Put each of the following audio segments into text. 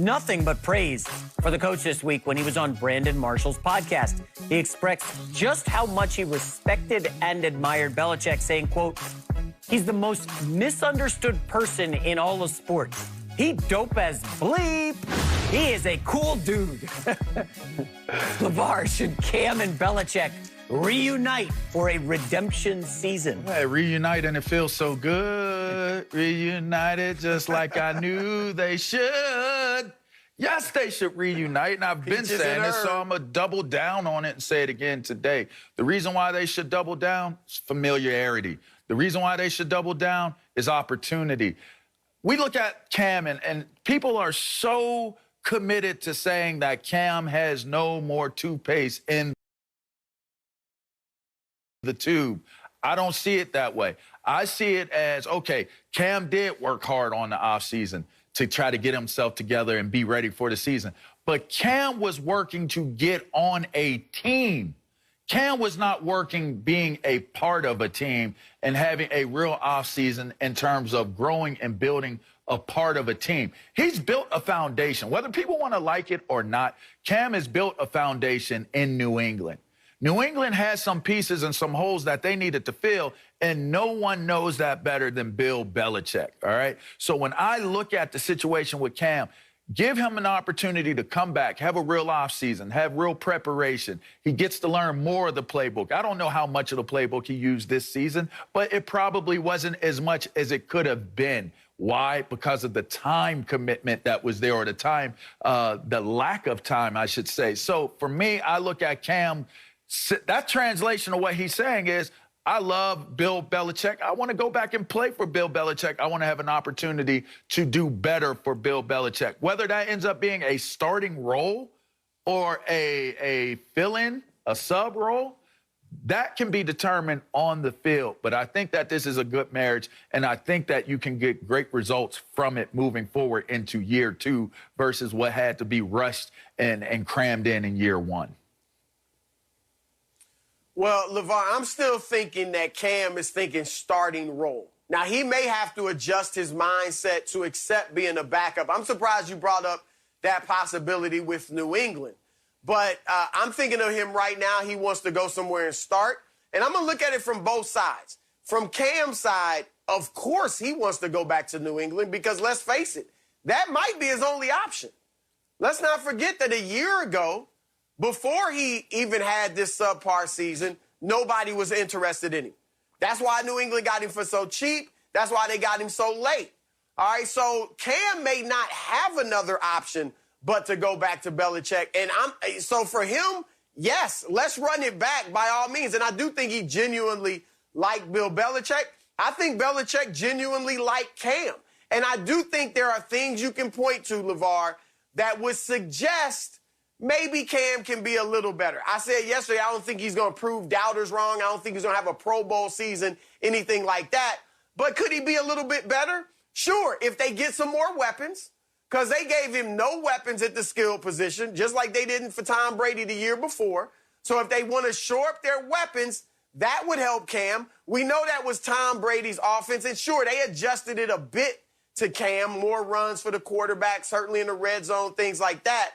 nothing but praise for the coach this week when he was on Brandon Marshall's podcast. He expressed just how much he respected and admired Belichick, saying, quote, "He's the most misunderstood person in all of sports. He dope as bleep. He is a cool dude." LeVar, should Cam and Belichick reunite for a redemption season? Hey, reunite and it feels so good. Reunited just like I knew they should. Yes, they should reunite, and I've been saying this, so I'm going to double down on it and say it again today. The reason why they should double down is familiarity. The reason why they should double down is opportunity. We look at Cam, and people are so committed to saying that Cam has no more toothpaste in the tube. I don't see it that way. I see it as, okay, Cam did work hard on the offseason to try to get himself together and be ready for the season. But Cam was working to get on a team. Cam was not working being a part of a team and having a real offseason in terms of growing and building a part of a team. He's built a foundation. Whether people want to like it or not, Cam has built a foundation in New England. New England has some pieces and some holes that they needed to fill, and no one knows that better than Bill Belichick, all right? So when I look at the situation with Cam, give him an opportunity to come back, have a real offseason, have real preparation. He gets to learn more of the playbook. I don't know how much of the playbook he used this season, but it probably wasn't as much as it could have been. Why? Because of the time commitment that was there, or the lack of time, I should say. So for me, I look at Cam. That translation of what he's saying is, I love Bill Belichick. I want to go back and play for Bill Belichick. I want to have an opportunity to do better for Bill Belichick. Whether that ends up being a starting role or a fill-in, a sub role, that can be determined on the field. But I think that this is a good marriage, and I think that you can get great results from it moving forward into year two versus what had to be rushed and crammed in year one. Well, LeVar, I'm still thinking that Cam is thinking starting role. Now, he may have to adjust his mindset to accept being a backup. I'm surprised you brought up that possibility with New England. But I'm thinking of him right now. He wants to go somewhere and start. And I'm going to look at it from both sides. From Cam's side, of course he wants to go back to New England because, let's face it, that might be his only option. Let's not forget that a year ago, before he even had this subpar season, nobody was interested in him. That's why New England got him for so cheap. That's why they got him so late. All right, so Cam may not have another option but to go back to Belichick. And so for him, yes, let's run it back by all means. And I do think he genuinely liked Bill Belichick. I think Belichick genuinely liked Cam. And I do think there are things you can point to, LeVar, that would suggest maybe Cam can be a little better. I said yesterday, I don't think he's going to prove doubters wrong. I don't think he's going to have a Pro Bowl season, anything like that. But could he be a little bit better? Sure, if they get some more weapons, because they gave him no weapons at the skill position, just like they didn't for Tom Brady the year before. So if they want to shore up their weapons, that would help Cam. We know that was Tom Brady's offense. And sure, they adjusted it a bit to Cam, more runs for the quarterback, certainly in the red zone, things like that.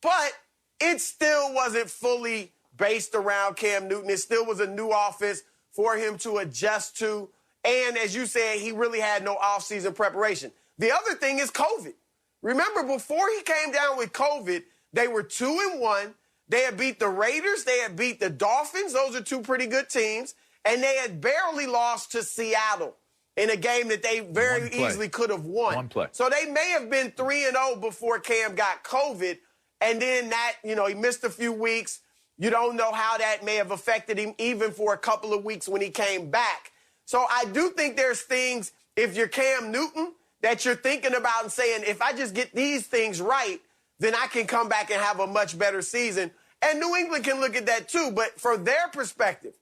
But it still wasn't fully based around Cam Newton. It still was a new offense for him to adjust to. And as you said, he really had no offseason preparation. The other thing is COVID. Remember, before he came down with COVID, they were 2-1. They had beat the Raiders. They had beat the Dolphins. Those are two pretty good teams. And they had barely lost to Seattle in a game that they very easily could have won. One play. So they may have been 3-0 before Cam got COVID. And then that, he missed a few weeks. You don't know how that may have affected him even for a couple of weeks when he came back. So I do think there's things, if you're Cam Newton, that you're thinking about and saying, if I just get these things right, then I can come back and have a much better season. And New England can look at that too. But from their perspective,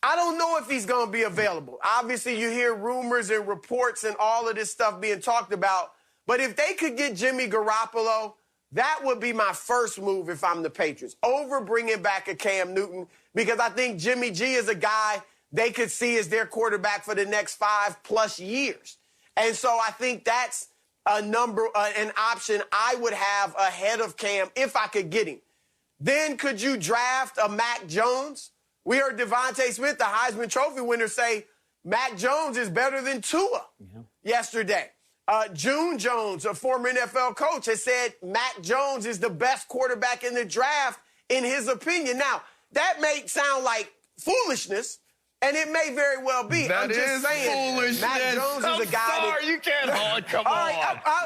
I don't know if he's going to be available. Obviously, you hear rumors and reports and all of this stuff being talked about. But if they could get Jimmy Garoppolo, that would be my first move if I'm the Patriots, over bringing back a Cam Newton, because I think Jimmy G is a guy they could see as their quarterback for the next 5+ years. And so I think that's an option I would have ahead of Cam if I could get him. Then could you draft a Mac Jones? We heard Devontae Smith, the Heisman Trophy winner, say Mac Jones is better than Tua yesterday. June Jones, a former NFL coach, has said Mac Jones is the best quarterback in the draft, in his opinion. Now, that may sound like foolishness, and it may very well be. That I'm just saying, foolishness. Mac Jones is a guy sorry, you can't hold. Come All on. right,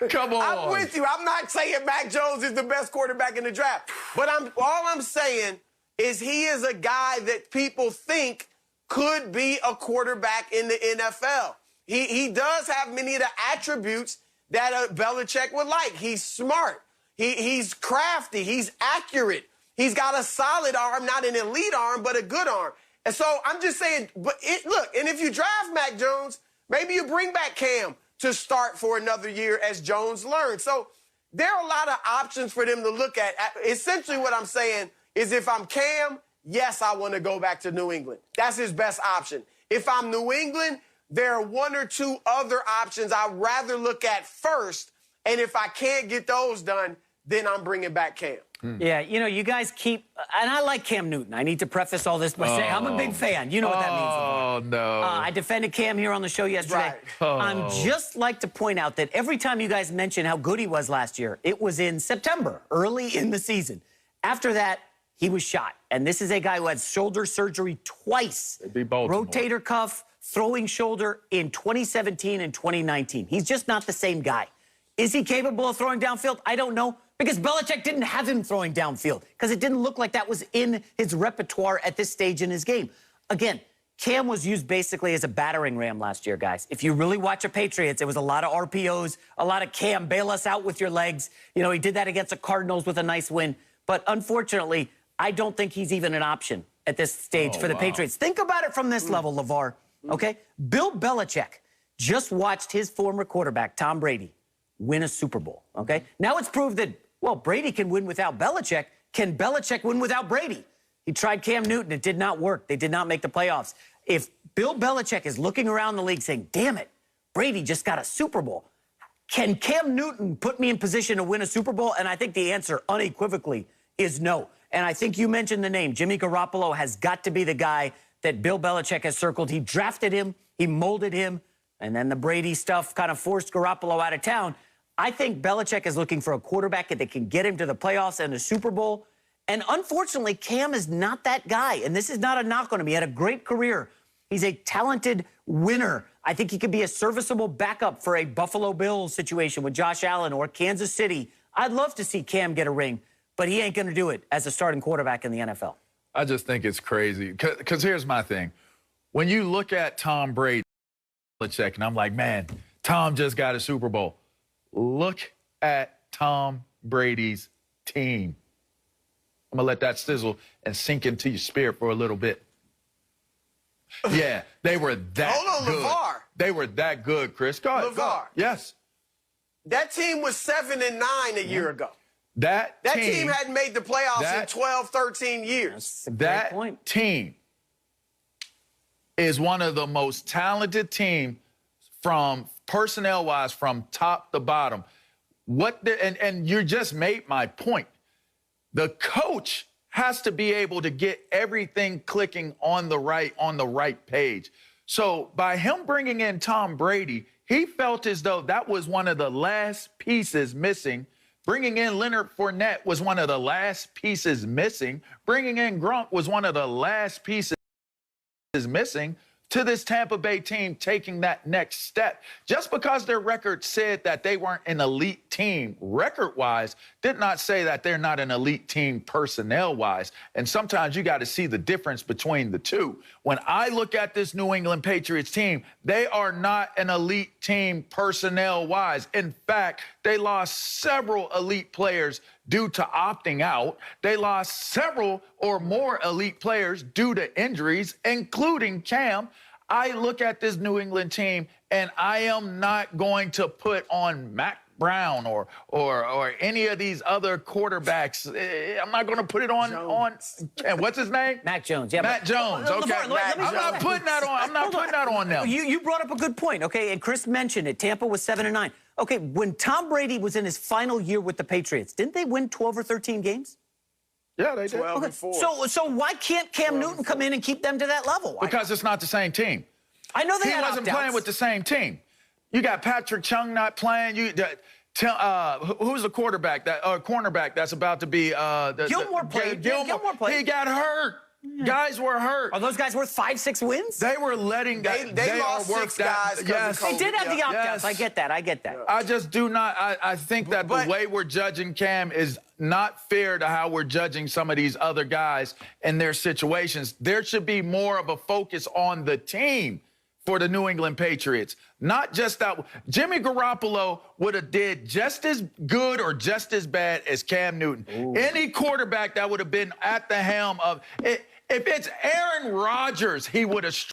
Come on. I'm with you. I'm not saying Mac Jones is the best quarterback in the draft. But all I'm saying is he is a guy that people think could be a quarterback in the NFL. He does have many of the attributes that Belichick would like. He's smart. He's crafty. He's accurate. He's got a solid arm, not an elite arm, but a good arm. And so I'm just saying, look, and if you draft Mac Jones, maybe you bring back Cam to start for another year as Jones learns. So there are a lot of options for them to look at. Essentially what I'm saying is if I'm Cam, yes, I want to go back to New England. That's his best option. If I'm New England, there are one or two other options I'd rather look at first. And if I can't get those done, then I'm bringing back Cam. Yeah, you guys keep, and I like Cam Newton. I need to preface all this by saying I'm a big fan. You know what that means. Oh, no. I defended Cam here on the show yesterday. Right. I'm just like to point out that every time you guys mention how good he was last year, it was in September, early in the season. After that, he was shot. And this is a guy who had shoulder surgery twice. Rotator cuff, throwing shoulder in 2017 and 2019. He's just not the same guy. Is he capable of throwing downfield? I don't know, because Belichick didn't have him throwing downfield, because it didn't look like that was in his repertoire at this stage in his game. Again, Cam was used basically as a battering ram last year, guys. If you really watch a Patriots, it was a lot of RPOs, a lot of Cam, bail us out with your legs. He did that against the Cardinals with a nice win. But unfortunately, I don't think he's even an option at this stage for the Patriots. Think about it from this level, LeVar, okay? Bill Belichick just watched his former quarterback, Tom Brady, win a Super Bowl, okay? Now it's proved that, well, Brady can win without Belichick. Can Belichick win without Brady? He tried Cam Newton. It did not work. They did not make the playoffs. If Bill Belichick is looking around the league saying, damn it, Brady just got a Super Bowl, can Cam Newton put me in position to win a Super Bowl? And I think the answer unequivocally is no. And I think you mentioned the name. Jimmy Garoppolo has got to be the guy that Bill Belichick has circled. He drafted him. He molded him. And then the Brady stuff kind of forced Garoppolo out of town. I think Belichick is looking for a quarterback that can get him to the playoffs and the Super Bowl. And unfortunately, Cam is not that guy. And this is not a knock on him. He had a great career. He's a talented winner. I think he could be a serviceable backup for a Buffalo Bills situation with Josh Allen or Kansas City. I'd love to see Cam get a ring, but he ain't going to do it as a starting quarterback in the NFL. I just think it's crazy. Because here's my thing. When you look at Tom Brady, Belichick, and I'm like, man, Tom just got a Super Bowl. Look at Tom Brady's team. I'm going to let that sizzle and sink into your spirit for a little bit. Yeah, they were that Hold on, good. LeVar. They were that good, Chris. Go ahead. LeVar. Yes. That team was 7-9 a year ago. That team hadn't made the playoffs in 12, 13 years. That team is one of the most talented teams from personnel-wise from top to bottom. And you just made my point. The coach has to be able to get everything clicking on the right page. So by him bringing in Tom Brady, he felt as though that was one of the last pieces missing. Bringing in Leonard Fournette was one of the last pieces missing. Bringing in Gronk was one of the last pieces missing to this Tampa Bay team taking that next step. Just because their record said that they weren't an elite team record-wise did not say that they're not an elite team personnel-wise. And sometimes you got to see the difference between the two. When I look at this New England Patriots team, they are not an elite team personnel-wise. In fact, they lost several elite players due to opting out. They lost several or more elite players due to injuries, including Cam. I look at this New England team, and I am not going to put on Mac Brown or any of these other quarterbacks. I'm not going to put it on and what's his name? Mac Jones. Yeah, Matt Jones. Okay. I'm not putting that on. I'm not putting that on them. You brought up a good point, okay? And Chris mentioned it. Tampa was 7-9. Okay, when Tom Brady was in his final year with the Patriots, didn't they win 12 or 13 games? Yeah, they did. 12 and 4. So why can't Cam Newton come in and keep them to that level? Because it's not the same team. I know he wasn't playing with the same team. You got Patrick Chung not playing. Who's the quarterback cornerback that's about to be Gilmore played. Gilmore played. He got hurt. Yeah. Guys were hurt. Are those guys worth 5-6 wins? They were letting guys. They lost 6 guys. Yes. They did have the opt-outs. I get that. I just do not. I think that the way we're judging Cam is not fair to how we're judging some of these other guys and their situations. There should be more of a focus on the team for the New England Patriots. Not just that. Jimmy Garoppolo would have did just as good or just as bad as Cam Newton. Ooh. Any quarterback that would have been at the helm of it. If it's Aaron Rodgers, he would have